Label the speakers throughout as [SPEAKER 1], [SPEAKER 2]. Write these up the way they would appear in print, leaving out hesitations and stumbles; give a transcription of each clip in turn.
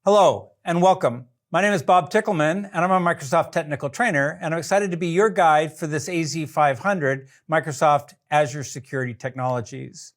[SPEAKER 1] Hello and welcome. My name is Bob Tickleman and I'm a Microsoft technical trainer, and I'm excited to be your guide for this AZ500 Microsoft Azure Security Technologies.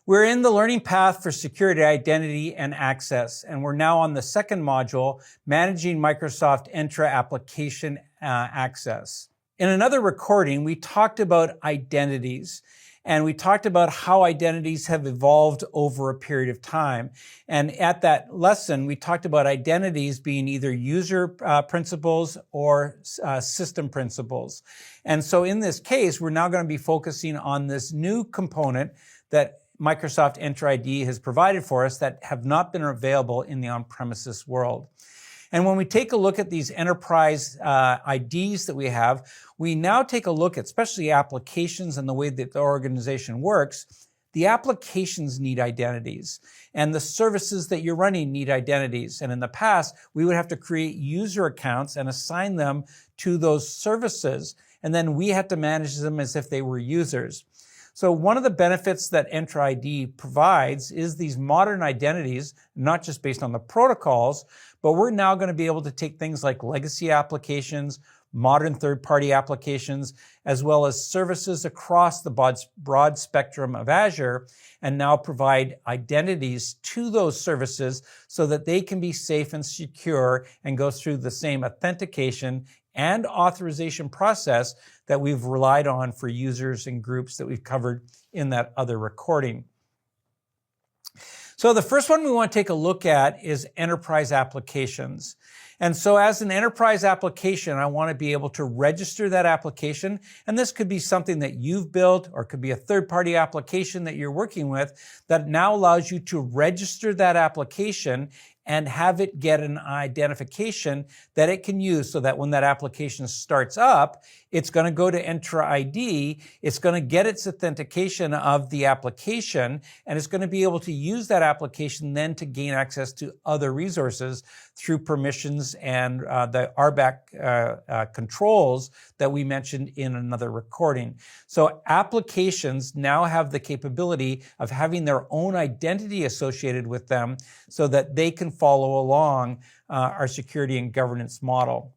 [SPEAKER 1] We're in the learning path for security, identity, and access, and we're now on the second module, Managing Microsoft Entra Application Access. In another recording, we talked about identities. And we talked about how identities have evolved over a period of time. And at that lesson, we talked about identities being either user principles or system principles. And so in this case, we're now going to be focusing on this new component that Microsoft Entra ID has provided for us that have not been available in the on-premises world. And when we take a look at these enterprise IDs that we have, we now take a look at especially applications and the way that the organization works. The applications need identities, and the services that you're running need identities. And in the past, we would have to create user accounts and assign them to those services, and then we had to manage them as if they were users. So one of the benefits that Entra ID provides is these modern identities, not just based on the protocols, but we're now going to be able to take things like legacy applications, modern third-party applications, as well as services across the broad spectrum of Azure, and now provide identities to those services so that they can be safe and secure and go through the same authentication and authorization process that we've relied on for users and groups that we've covered in that other recording. So the first one we want to take a look at is enterprise applications. And so as an enterprise application, I want to be able to register that application. And this could be something that you've built, or it could be a third-party application that you're working with that now allows you to register that application and have it get an identification that it can use so that when that application starts up, it's going to go to Entra ID, it's going to get its authentication of the application, and it's going to be able to use that application then to gain access to other resources through permissions and the RBAC controls that we mentioned in another recording. So applications now have the capability of having their own identity associated with them so that they can follow along our security and governance model.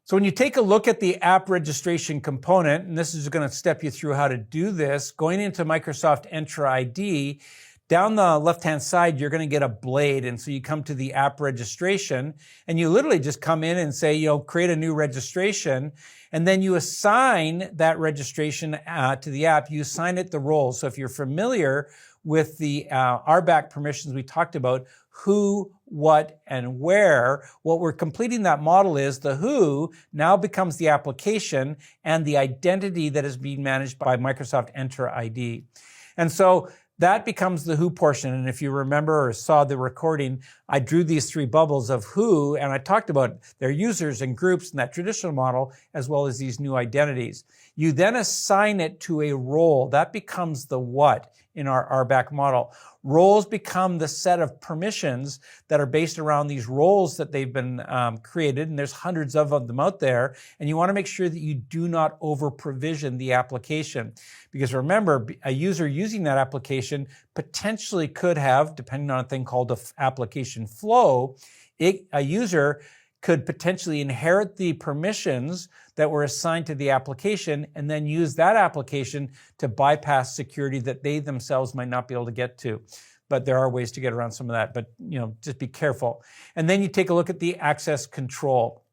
[SPEAKER 1] So when you take a look at the app registration component, and this is going to step you through how to do this, going into Microsoft Entra ID, down the left-hand side, you're going to get a blade. And so you come to the app registration, and you literally just come in and say, create a new registration. And then you assign that registration to the app. You assign it the roles. So if you're familiar with the RBAC permissions we talked about, who, what, and where, what we're completing that model is the who now becomes the application and the identity that is being managed by Microsoft Entra ID. And so that becomes the who portion. And if you remember or saw the recording, I drew these three bubbles of who, and I talked about their users and groups in that traditional model, as well as these new identities. You then assign it to a role. That becomes the what in our RBAC model. Roles become the set of permissions that are based around these roles that they've been created, and there's hundreds of them out there, and you want to make sure that you do not over-provision the application. Because remember, a user using that application potentially could have, depending on a thing called an application flow, a user could potentially inherit the permissions that were assigned to the application and then use that application to bypass security that they themselves might not be able to get to. But there are ways to get around some of that, but just be careful. And then you take a look at the access control.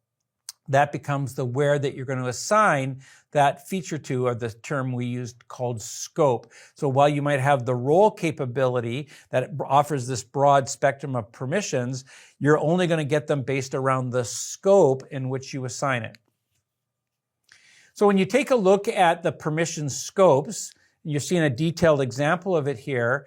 [SPEAKER 1] That becomes the where that you're going to assign that feature to, or the term we used called scope. So while you might have the role capability that offers this broad spectrum of permissions, you're only going to get them based around the scope in which you assign it. So when you take a look at the permission scopes, you're seeing a detailed example of it here.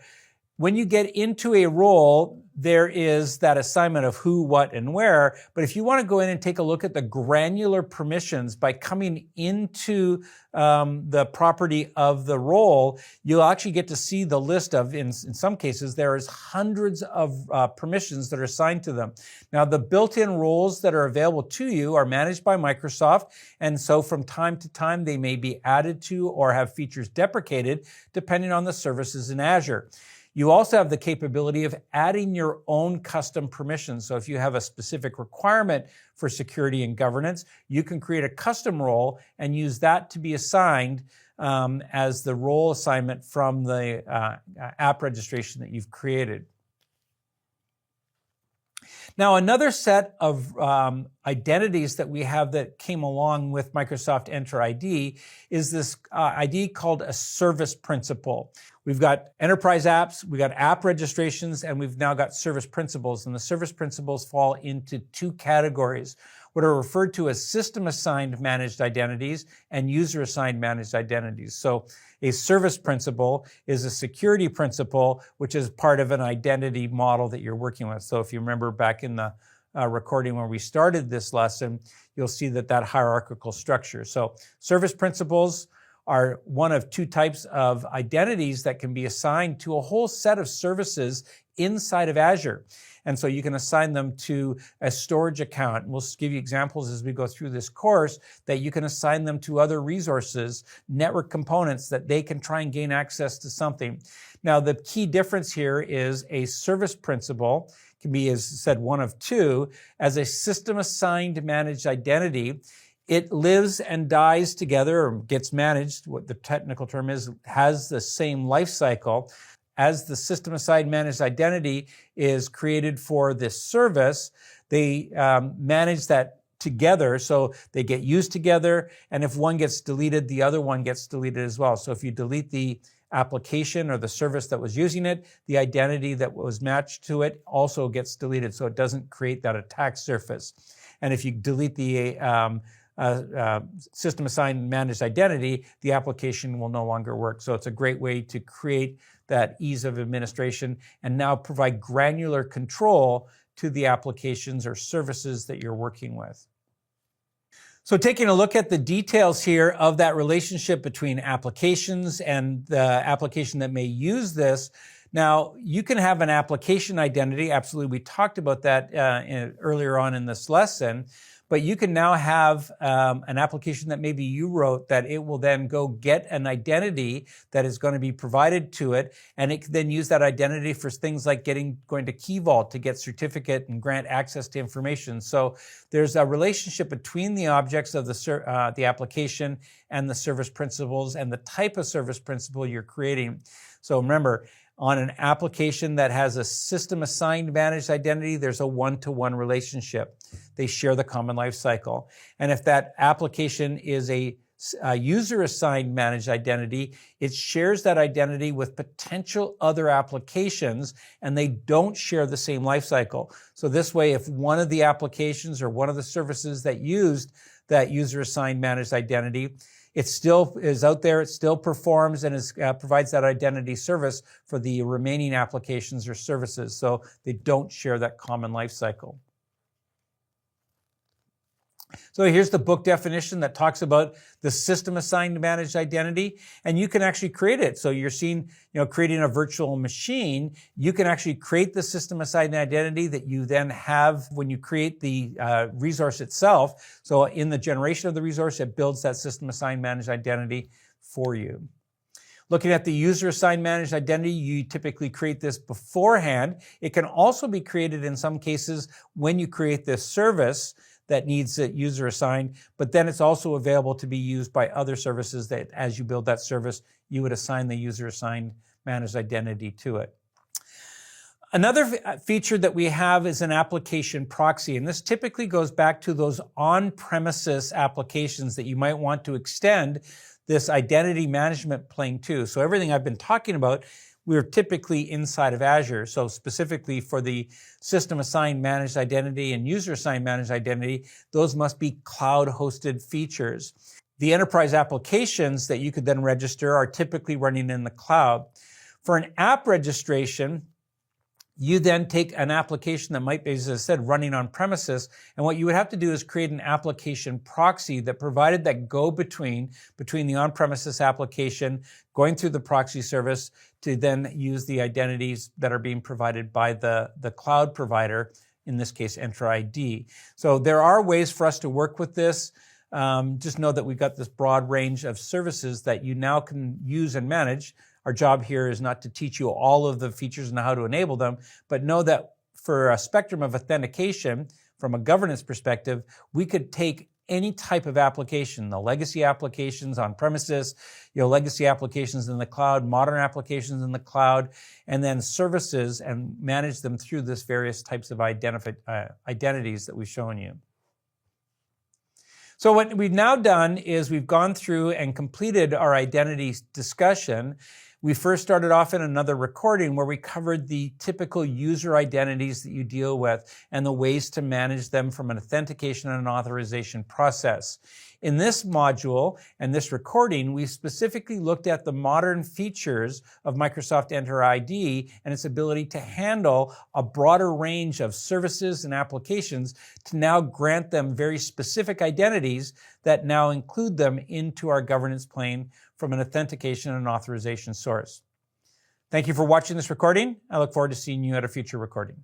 [SPEAKER 1] When you get into a role, there is that assignment of who, what, and where. But if you want to go in and take a look at the granular permissions by coming into the property of the role, you'll actually get to see the list of, in some cases, there is hundreds of permissions that are assigned to them. Now, the built-in roles that are available to you are managed by Microsoft, and so from time to time, they may be added to or have features deprecated, depending on the services in Azure. You also have the capability of adding your own custom permissions. So if you have a specific requirement for security and governance, you can create a custom role and use that to be assigned as the role assignment from the app registration that you've created. Now, another set of identities that we have that came along with Microsoft Entra ID is this ID called a service principal. We've got enterprise apps, we've got app registrations, and we've now got service principals. And the service principals fall into two categories, what are referred to as system-assigned managed identities and user-assigned managed identities. So a service principal is a security principal, which is part of an identity model that you're working with. So if you remember back in the recording where we started this lesson, you'll see that hierarchical structure. So service principals are one of two types of identities that can be assigned to a whole set of services inside of Azure. And so you can assign them to a storage account. We'll give you examples as we go through this course that you can assign them to other resources, network components that they can try and gain access to something. Now, the key difference here is a service principal can be, as said, one of two. As a system-assigned managed identity, it lives and dies together or gets managed, what the technical term is, has the same life cycle as the system-assigned managed identity is created for this service. They manage that together, so they get used together, and if one gets deleted, the other one gets deleted as well. So if you delete the application or the service that was using it, the identity that was matched to it also gets deleted, so it doesn't create that attack surface. And if you delete the system-assigned managed identity, the application will no longer work. So it's a great way to create that ease of administration and now provide granular control to the applications or services that you're working with. So taking a look at the details here of that relationship between applications and the application that may use this. Now, you can have an application identity. Absolutely, we talked about that earlier on in this lesson. But you can now have an application that maybe you wrote that it will then go get an identity that is going to be provided to it, and it can then use that identity for things like going to Key Vault to get certificate and grant access to information. So there's a relationship between the objects of the application and the service principals and the type of service principal you're creating. So remember, on an application that has a system-assigned managed identity, there's a one-to-one relationship. They share the common life cycle. And if that application is a user-assigned managed identity, it shares that identity with potential other applications, and they don't share the same life cycle. So this way, if one of the applications or one of the services that used that user-assigned managed identity, it still is out there, it still performs and provides that identity service for the remaining applications or services, so they don't share that common life cycle. So here's the book definition that talks about the system-assigned managed identity, and you can actually create it. So you're seeing, creating a virtual machine. You can actually create the system-assigned identity that you then have when you create the resource itself. So in the generation of the resource, it builds that system-assigned managed identity for you. Looking at the user-assigned managed identity, you typically create this beforehand. It can also be created in some cases when you create this service that needs a user assigned, but then it's also available to be used by other services that as you build that service, you would assign the user assigned managed identity to it. Another feature that we have is an application proxy, and this typically goes back to those on-premises applications that you might want to extend this identity management plane to. So everything I've been talking about, we're typically inside of Azure. So specifically for the system-assigned managed identity and user-assigned managed identity, those must be cloud-hosted features. The enterprise applications that you could then register are typically running in the cloud. For an app registration, you then take an application that might be, as I said, running on premises, and what you would have to do is create an application proxy that provided that go-between between the on-premises application going through the proxy service to then use the identities that are being provided by the cloud provider, in this case, Entra ID. So there are ways for us to work with this. just know that we've got this broad range of services that you now can use and manage. Our job here is not to teach you all of the features and how to enable them, but know that for a spectrum of authentication, from a governance perspective, we could take any type of application, the legacy applications on premises, legacy applications in the cloud, modern applications in the cloud, and then services, and manage them through this various types of identities that we've shown you. So what we've now done is we've gone through and completed our identity discussion. We first started off in another recording where we covered the typical user identities that you deal with and the ways to manage them from an authentication and an authorization process. In this module and this recording, we specifically looked at the modern features of Microsoft Entra ID and its ability to handle a broader range of services and applications to now grant them very specific identities that now include them into our governance plane from an authentication and authorization source. Thank you for watching this recording. I look forward to seeing you at a future recording.